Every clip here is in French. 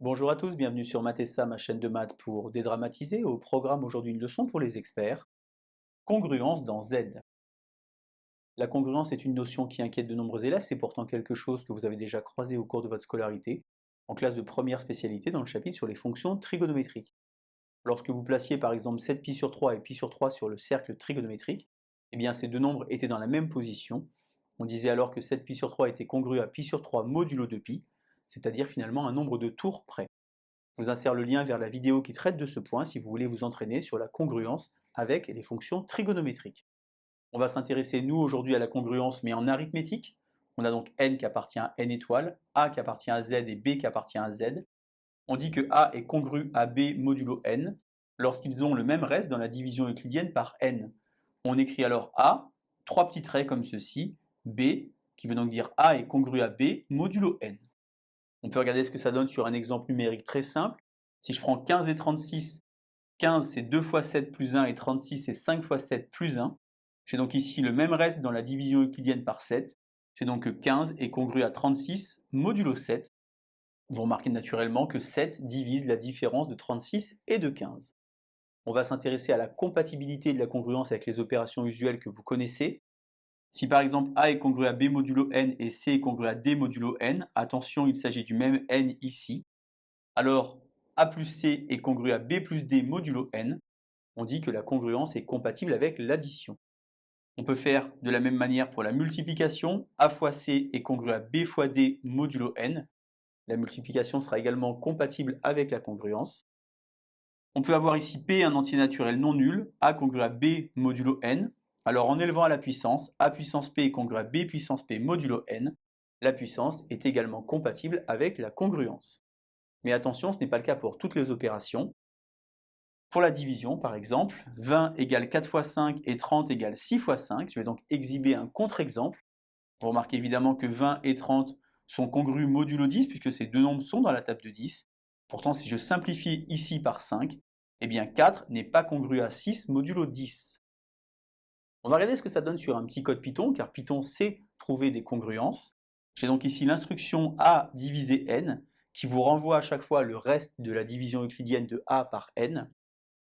Bonjour à tous, bienvenue sur Mathessa, ma chaîne de maths pour dédramatiser. Au programme aujourd'hui une leçon pour les experts. Congruence dans Z. La congruence est une notion qui inquiète de nombreux élèves, c'est pourtant quelque chose que vous avez déjà croisé au cours de votre scolarité, en classe de première spécialité dans le chapitre sur les fonctions trigonométriques. Lorsque vous placiez par exemple 7π sur 3 et π sur 3 sur le cercle trigonométrique, eh bien ces deux nombres étaient dans la même position. On disait alors que 7π sur 3 était congru à π sur 3 modulo 2π, c'est-à-dire finalement un nombre de tours près. Je vous insère le lien vers la vidéo qui traite de ce point si vous voulez vous entraîner sur la congruence avec les fonctions trigonométriques. On va s'intéresser nous aujourd'hui à la congruence mais en arithmétique. On a donc n qui appartient à n étoiles, a qui appartient à z et b qui appartient à z. On dit que a est congru à b modulo n lorsqu'ils ont le même reste dans la division euclidienne par n. On écrit alors a, trois petits traits comme ceci, b, qui veut donc dire a est congru à b modulo n. On peut regarder ce que ça donne sur un exemple numérique très simple. Si je prends 15 et 36, 15 c'est 2 fois 7 plus 1 et 36 c'est 5 fois 7 plus 1. J'ai donc ici le même reste dans la division euclidienne par 7. J'ai donc que 15 est congru à 36 modulo 7. Vous remarquez naturellement que 7 divise la différence de 36 et de 15. On va s'intéresser à la compatibilité de la congruence avec les opérations usuelles que vous connaissez. Si par exemple A est congru à B modulo n et C est congru à D modulo n, attention, il s'agit du même n ici, alors A plus C est congru à B plus D modulo n, on dit que la congruence est compatible avec l'addition. On peut faire de la même manière pour la multiplication, A fois C est congru à B fois D modulo n, la multiplication sera également compatible avec la congruence. On peut avoir ici P un entier naturel non nul, A congru à B modulo n. Alors en élevant à la puissance, A puissance P est congru à B puissance P modulo n, la puissance est également compatible avec la congruence. Mais attention, ce n'est pas le cas pour toutes les opérations. Pour la division, par exemple, 20 égale 4 fois 5 et 30 égale 6 fois 5. Je vais donc exhiber un contre-exemple. Vous remarquez évidemment que 20 et 30 sont congrus modulo 10 puisque ces deux nombres sont dans la table de 10. Pourtant, si je simplifie ici par 5, eh bien 4 n'est pas congru à 6 modulo 10. On va regarder ce que ça donne sur un petit code Python, car Python sait trouver des congruences. J'ai donc ici l'instruction a divisé n, qui vous renvoie à chaque fois le reste de la division euclidienne de a par n.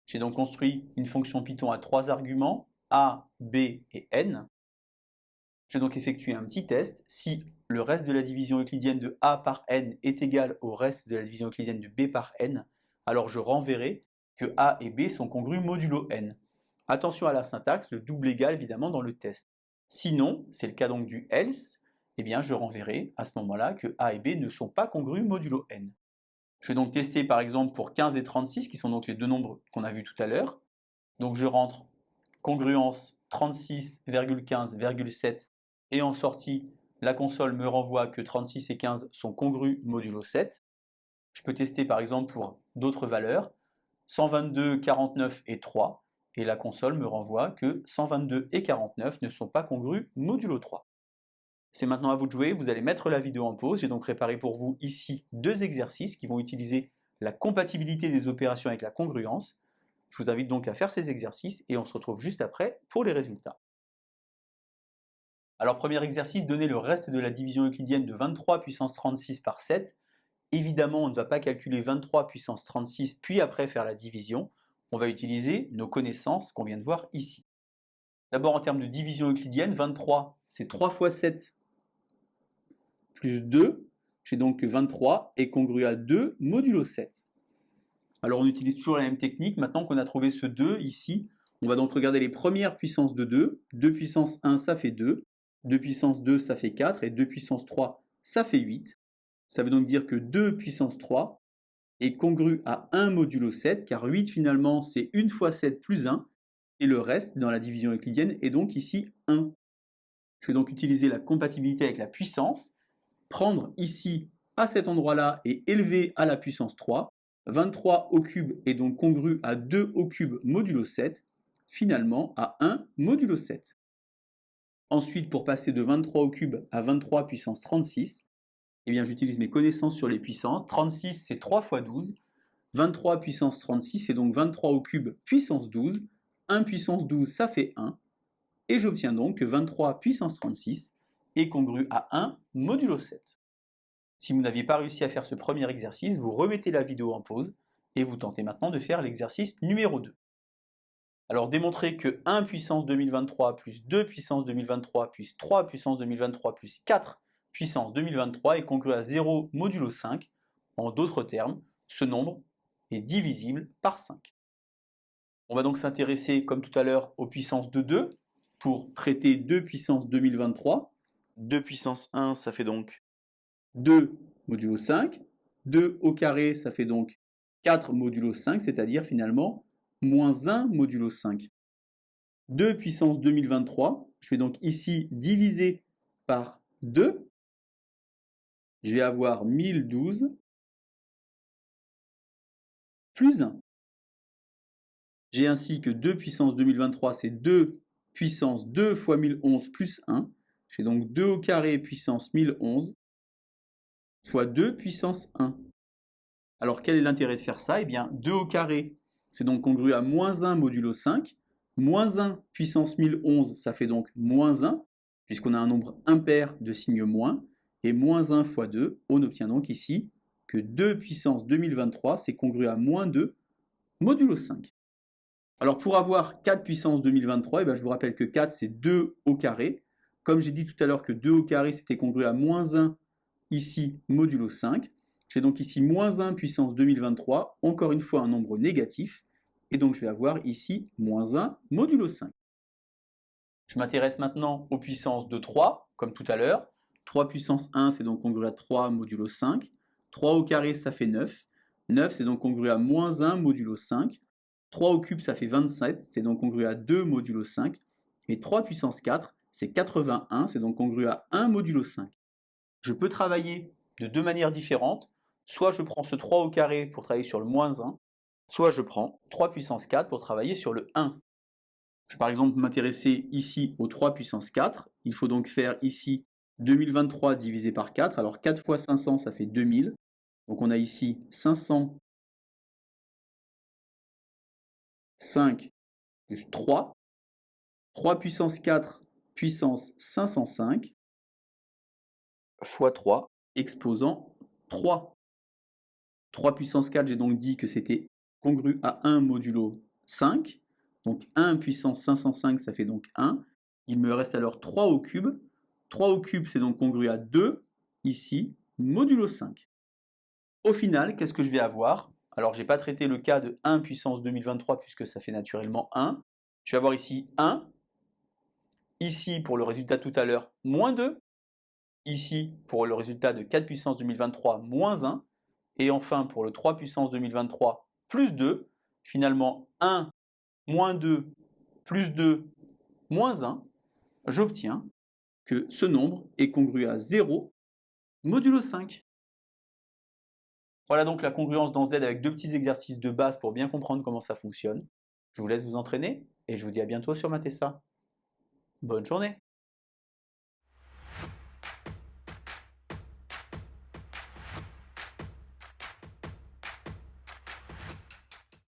J'ai donc construit une fonction Python à trois arguments, a, b et n. Je vais donc effectuer un petit test. Si le reste de la division euclidienne de a par n est égal au reste de la division euclidienne de b par n, alors je renverrai que a et b sont congrus modulo n. Attention à la syntaxe, le double égal évidemment dans le test. Sinon, c'est le cas donc du else, eh bien je renverrai à ce moment-là que a et b ne sont pas congrus modulo n. Je vais donc tester par exemple pour 15 et 36, qui sont donc les deux nombres qu'on a vus tout à l'heure. Donc je rentre congruence 36,15,7 et en sortie, la console me renvoie que 36 et 15 sont congrus modulo 7. Je peux tester par exemple pour d'autres valeurs, 122, 49 et 3, et la console me renvoie que 122 et 49 ne sont pas congrus modulo 3. C'est maintenant à vous de jouer, vous allez mettre la vidéo en pause. J'ai donc préparé pour vous ici deux exercices qui vont utiliser la compatibilité des opérations avec la congruence. Je vous invite donc à faire ces exercices et on se retrouve juste après pour les résultats. Alors premier exercice, donner le reste de la division euclidienne de 23 puissance 36 par 7. Évidemment, on ne va pas calculer 23 puissance 36 puis après faire la division. On va utiliser nos connaissances qu'on vient de voir ici. D'abord en termes de division euclidienne, 23 c'est 3 fois 7 plus 2. J'ai donc que 23 est congru à 2 modulo 7. Alors on utilise toujours la même technique. Maintenant qu'on a trouvé ce 2 ici, on va donc regarder les premières puissances de 2. 2 puissance 1 ça fait 2. 2 puissance 2 ça fait 4. Et 2 puissance 3 ça fait 8. Ça veut donc dire que 2 puissance 3 est congru à 1 modulo 7, car 8 finalement c'est 1 fois 7 plus 1, et le reste dans la division euclidienne est donc ici 1. Je vais donc utiliser la compatibilité avec la puissance, prendre ici à cet endroit-là et élever à la puissance 3. 23 au cube est donc congru à 2 au cube modulo 7, finalement à 1 modulo 7. Ensuite, pour passer de 23 au cube à 23 puissance 36, eh bien j'utilise mes connaissances sur les puissances. 36 c'est 3 fois 12, 23 puissance 36 c'est donc 23 au cube puissance 12, 1 puissance 12 ça fait 1, et j'obtiens donc que 23 puissance 36 est congru à 1 modulo 7. Si vous n'aviez pas réussi à faire ce premier exercice, vous remettez la vidéo en pause et vous tentez maintenant de faire l'exercice numéro 2. Alors démontrer que 1 puissance 2023 plus 2 puissance 2023 plus 3 puissance 2023 plus 4 puissance 2023 est congru à 0 modulo 5. En d'autres termes, ce nombre est divisible par 5. On va donc s'intéresser, comme tout à l'heure, aux puissances de 2 pour traiter 2 puissance 2023. 2 puissance 1, ça fait donc 2 modulo 5. 2 au carré, ça fait donc 4 modulo 5, c'est-à-dire finalement moins 1 modulo 5. 2 puissance 2023, je vais donc ici diviser par 2. Je vais avoir 1012 plus 1. J'ai ainsi que 2 puissance 2023, c'est 2 puissance 2 fois 1011 plus 1. J'ai donc 2 au carré puissance 1011 fois 2 puissance 1. Alors quel est l'intérêt de faire ça? Eh bien 2 au carré, c'est donc congru à moins 1 modulo 5. Moins 1 puissance 1011, ça fait donc moins 1, puisqu'on a un nombre impair de signe moins. Et moins 1 fois 2, on obtient donc ici que 2 puissance 2023, c'est congru à moins 2 modulo 5. Alors pour avoir 4 puissance 2023, je vous rappelle que 4 c'est 2 au carré. Comme j'ai dit tout à l'heure que 2 au carré c'était congru à moins 1 ici modulo 5. J'ai donc ici moins 1 puissance 2023, encore une fois un nombre négatif. Et donc je vais avoir ici moins 1 modulo 5. Je m'intéresse maintenant aux puissances de 3, comme tout à l'heure. 3 puissance 1 c'est donc congru à 3 modulo 5. 3 au carré ça fait 9. 9 c'est donc congru à moins 1 modulo 5. 3 au cube, ça fait 27, c'est donc congru à 2 modulo 5. Et 3 puissance 4, c'est 81, c'est donc congru à 1 modulo 5. Je peux travailler de deux manières différentes. Soit je prends ce 3 au carré pour travailler sur le moins 1, soit je prends 3 puissance 4 pour travailler sur le 1. Je vais par exemple m'intéresser ici au 3 puissance 4. Il faut donc faire ici 2023 divisé par 4. Alors 4 fois 500, ça fait 2000. Donc on a ici 500 5 plus 3, 3 puissance 4 puissance 505, fois 3, exposant 3. 3 puissance 4, j'ai donc dit que c'était congru à 1 modulo 5. Donc 1 puissance 505, ça fait donc 1. Il me reste alors 3 au cube. 3 au cube, c'est donc congru à 2, ici, modulo 5. Au final, qu'est-ce que je vais avoir? Alors, je n'ai pas traité le cas de 1 puissance 2023 puisque ça fait naturellement 1. Je vais avoir ici 1. Ici, pour le résultat tout à l'heure, moins 2. Ici, pour le résultat de 4 puissance 2023, moins 1. Et enfin, pour le 3 puissance 2023, plus 2. Finalement, 1, moins 2, plus 2, moins 1. J'obtiens que ce nombre est congru à 0 modulo 5. Voilà donc la congruence dans Z avec deux petits exercices de base pour bien comprendre comment ça fonctionne. Je vous laisse vous entraîner et je vous dis à bientôt sur Matessa. Bonne journée!